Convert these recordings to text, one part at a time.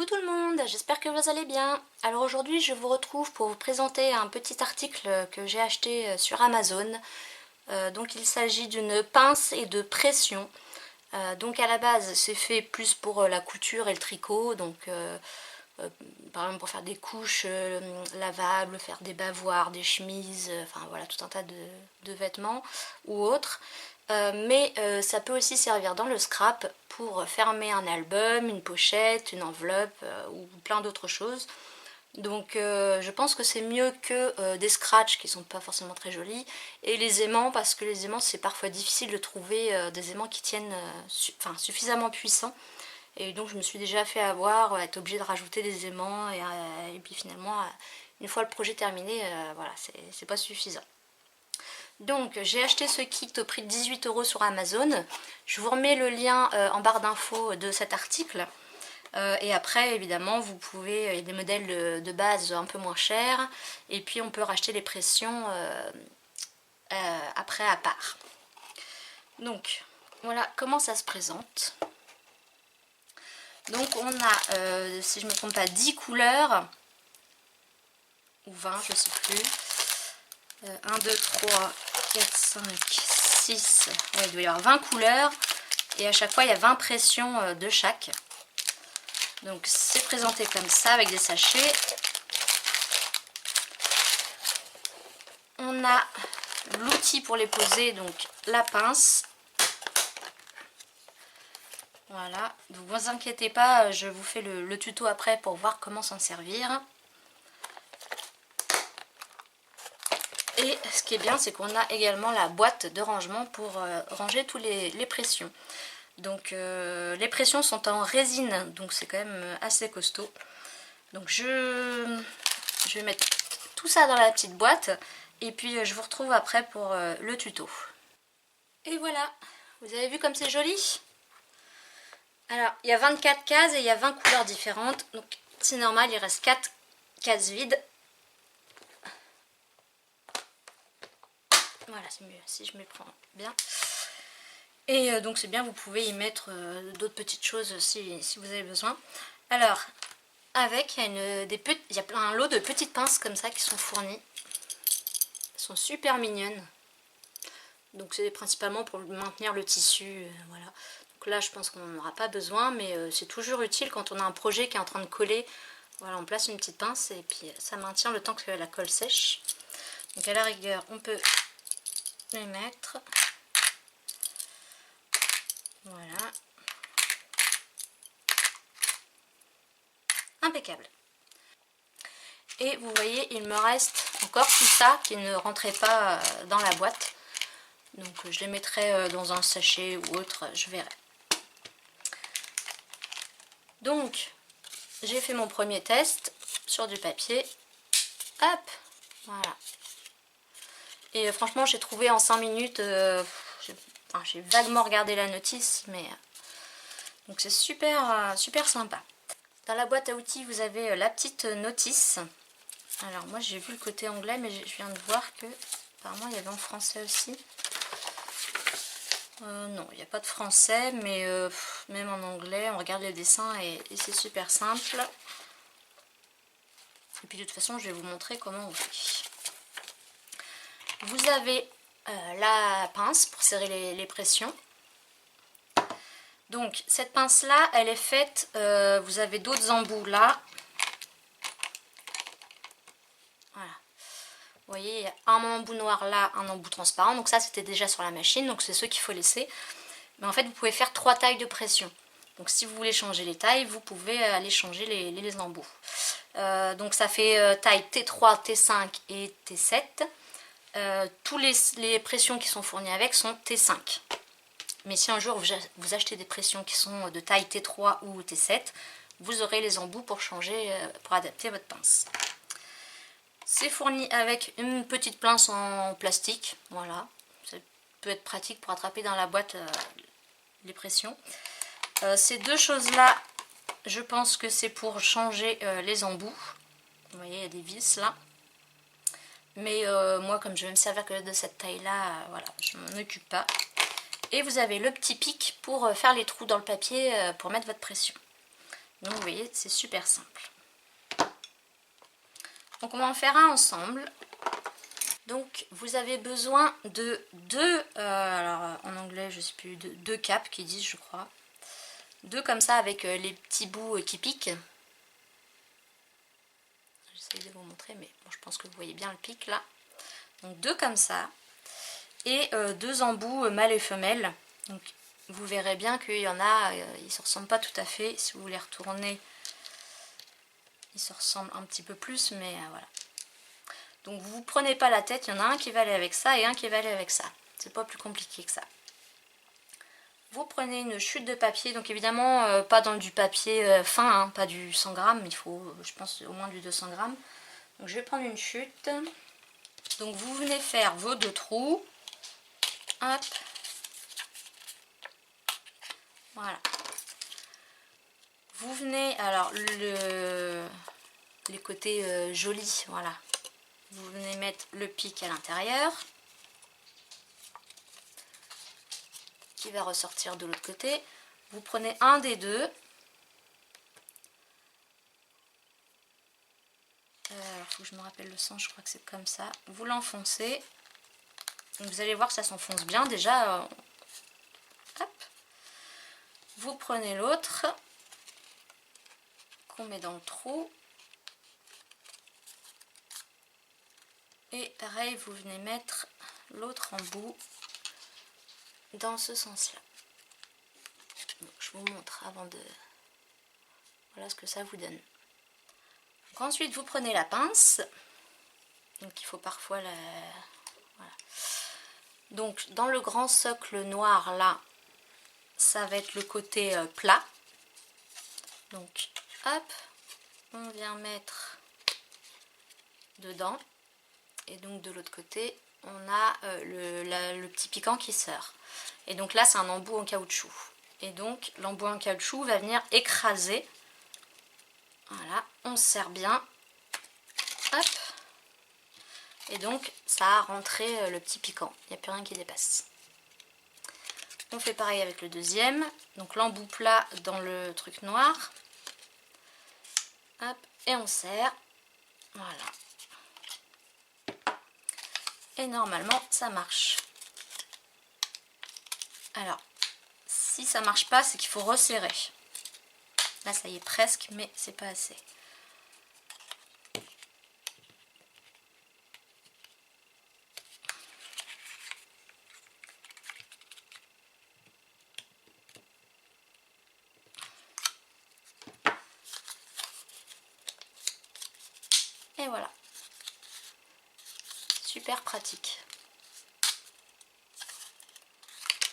Coucou tout le monde, j'espère que vous allez bien. Alors aujourd'hui je vous retrouve pour vous présenter un petit article que j'ai acheté sur Amazon. Donc il s'agit d'une pince et de pression. Donc à la base c'est fait plus pour la couture et le tricot, donc par exemple pour faire des couches lavables, faire des bavoirs, des chemises, enfin voilà tout un tas de vêtements ou autres. Mais ça peut aussi servir dans le scrap pour fermer un album, une pochette, une enveloppe ou plein d'autres choses. Donc je pense que c'est mieux que des scratchs qui sont pas forcément très jolis, et les aimants, parce que les aimants c'est parfois difficile de trouver des aimants qui tiennent suffisamment puissants. Et donc je me suis déjà fait avoir, être obligée de rajouter des aimants, et puis finalement une fois le projet terminé, voilà, c'est pas suffisant. Donc j'ai acheté ce kit au prix de 18 € sur Amazon. Je vous remets le lien en barre d'infos de cet article. Et après évidemment vous pouvez, il y a des modèles de base un peu moins chers, et puis on peut racheter les pressions après à part. Donc voilà comment ça se présente. Donc on a, si je ne me trompe pas, 10 couleurs, ou 20, je ne sais plus. 1, 2, 3, 4, 5, 6, ouais, il doit y avoir 20 couleurs, et à chaque fois il y a 20 pressions de chaque. Donc c'est présenté comme ça avec des sachets. On a l'outil pour les poser, donc la pince. Voilà, donc vous inquiétez pas, je vous fais le tuto après pour voir comment s'en servir. Et ce qui est bien, c'est qu'on a également la boîte de rangement pour ranger tous les pressions. Donc les pressions sont en résine, donc c'est quand même assez costaud. Donc je vais mettre tout ça dans la petite boîte, et puis je vous retrouve après pour le tuto. Et voilà, vous avez vu comme c'est joli? Alors il y a 24 cases et il y a 20 couleurs différentes, donc c'est normal, il reste 4 cases vides. Voilà, c'est mieux si je me prends bien. Et donc c'est bien, vous pouvez y mettre d'autres petites choses si vous avez besoin. Alors, avec, il y a un lot de petites pinces comme ça qui sont fournies. Elles sont super mignonnes. Donc c'est principalement pour maintenir le tissu, voilà. Donc là je pense qu'on n'en aura pas besoin, mais c'est toujours utile quand on a un projet qui est en train de coller. Voilà, on place une petite pince et puis ça maintient le temps que la colle sèche. Donc à la rigueur, on peut les mettre. Voilà. Impeccable. Et vous voyez, il me reste encore tout ça qui ne rentrait pas dans la boîte. Donc je les mettrai dans un sachet ou autre, je verrai. Donc j'ai fait mon premier test sur du papier. Hop, voilà. Et franchement j'ai trouvé en 5 minutes, j'ai vaguement regardé la notice, mais donc c'est super, super sympa. Dans la boîte à outils vous avez la petite notice. Alors moi j'ai vu le côté anglais, mais je viens de voir que apparemment il y avait en français aussi. Non, il n'y a pas de français, mais même en anglais, on regarde les dessins et c'est super simple. Et puis de toute façon, je vais vous montrer comment on fait. Vous avez la pince pour serrer les pressions. Donc cette pince-là, elle est faite, vous avez d'autres embouts là. Voilà. Vous voyez, il y a un embout noir là, un embout transparent. Donc ça, c'était déjà sur la machine, donc c'est ceux qu'il faut laisser. Mais en fait, vous pouvez faire 3 tailles de pression. Donc si vous voulez changer les tailles, vous pouvez aller changer les embouts. Donc ça fait taille T3, T5 et T7. Tous les pressions qui sont fournies avec sont T5. Mais si un jour vous achetez des pressions qui sont de taille T3 ou T7, vous aurez les embouts pour changer, pour adapter votre pince. C'est fourni avec une petite pince en plastique, voilà. Ça peut être pratique pour attraper dans la boîte les pressions. Ces deux choses-là, je pense que c'est pour changer les embouts. Vous voyez, il y a des vis là. Mais moi, comme je vais me servir que de cette taille-là, voilà, je m'en occupe pas. Et vous avez le petit pic pour faire les trous dans le papier pour mettre votre pression. Donc vous voyez, c'est super simple. Donc on va en faire un ensemble. Donc vous avez besoin de deux, alors en anglais je sais plus, deux capes qui disent je crois. Deux comme ça avec les petits bouts qui piquent. J'essaie de vous montrer mais bon, je pense que vous voyez bien le pic là. Donc deux comme ça. Et deux embouts mâle et femelle. Donc vous verrez bien qu'il y en a, ils ne se ressemblent pas tout à fait. Si vous les retournez, ils se ressemblent un petit peu plus, mais voilà. Donc vous ne prenez pas la tête, il y en a un qui va aller avec ça et un qui va aller avec ça. C'est pas plus compliqué que ça. Vous prenez une chute de papier, donc évidemment pas dans du papier fin, hein, pas du 100 grammes, il faut je pense au moins du 200 grammes. Donc je vais prendre une chute. Donc vous venez faire vos deux trous. Hop. Voilà. Vous venez, alors les côtés jolis, voilà. Vous venez mettre le pic à l'intérieur. Qui va ressortir de l'autre côté. Vous prenez un des deux. Il faut que je me rappelle le sens, je crois que c'est comme ça. Vous l'enfoncez. Vous allez voir que ça s'enfonce bien déjà. Hop. Vous prenez l'autre qu'on met dans le trou. Et pareil, vous venez mettre l'autre embout dans ce sens-là. Je vous montre avant de... Voilà ce que ça vous donne. Donc ensuite, vous prenez la pince. Donc il faut parfois la... Voilà. Donc dans le grand socle noir là, ça va être le côté plat. Donc hop, on vient mettre dedans. Et donc de l'autre côté, on a le petit piquant qui sort. Et donc là, c'est un embout en caoutchouc. Et donc l'embout en caoutchouc va venir écraser. Voilà, on serre bien. Hop. Et donc ça a rentré le petit piquant. Il n'y a plus rien qui dépasse. On fait pareil avec le deuxième. Donc l'embout plat dans le truc noir. Hop, et on serre. Voilà. Et normalement ça marche. Alors si ça marche pas, c'est qu'il faut resserrer. Là ça y est presque, mais c'est pas assez. Et voilà. Super pratique.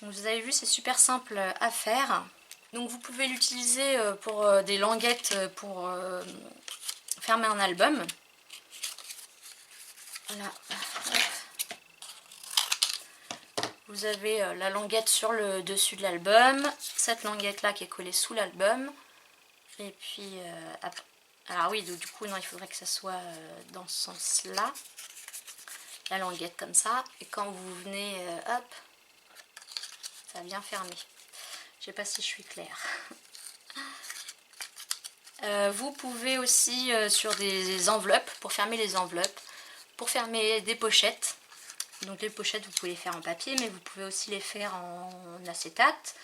Donc vous avez vu, c'est super simple à faire. Donc vous pouvez l'utiliser pour des languettes pour fermer un album. Voilà. Vous avez la languette sur le dessus de l'album, cette languette là qui est collée sous l'album. Et puis après. Alors oui, donc, du coup non, il faudrait que ça soit dans ce sens là. La languette comme ça. Et quand vous venez, hop, ça vient fermer. Je sais pas si je suis claire. Vous pouvez aussi sur des enveloppes, pour fermer les enveloppes, pour fermer des pochettes. Donc les pochettes vous pouvez les faire en papier, mais vous pouvez aussi les faire en acétate.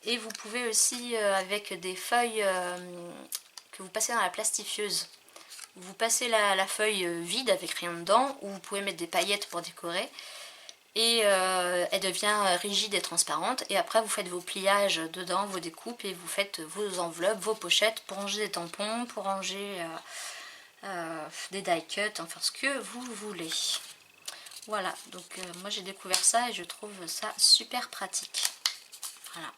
Et vous pouvez aussi avec des feuilles que vous passez dans la plastifieuse. Vous passez la feuille vide avec rien dedans, ou vous pouvez mettre des paillettes pour décorer. Et elle devient rigide et transparente. Et après vous faites vos pliages dedans, vos découpes, et vous faites vos enveloppes, vos pochettes pour ranger des tampons, pour ranger des die cuts, enfin ce que vous voulez. Voilà, donc moi j'ai découvert ça et je trouve ça super pratique. Voilà.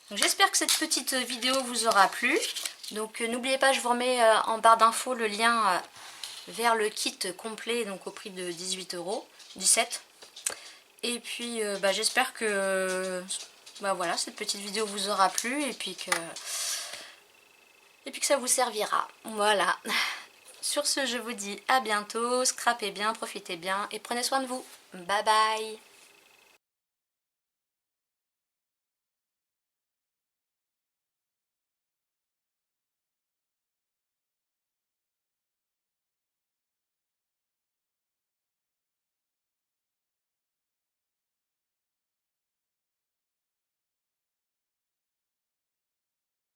Donc j'espère que cette petite vidéo vous aura plu. Donc n'oubliez pas, je vous remets en barre d'infos le lien vers le kit complet, donc au prix de 18 €, 17. Et puis j'espère que voilà, cette petite vidéo vous aura plu et puis que ça vous servira. Voilà. Sur ce, je vous dis à bientôt, scrapez bien, profitez bien et prenez soin de vous. Bye bye.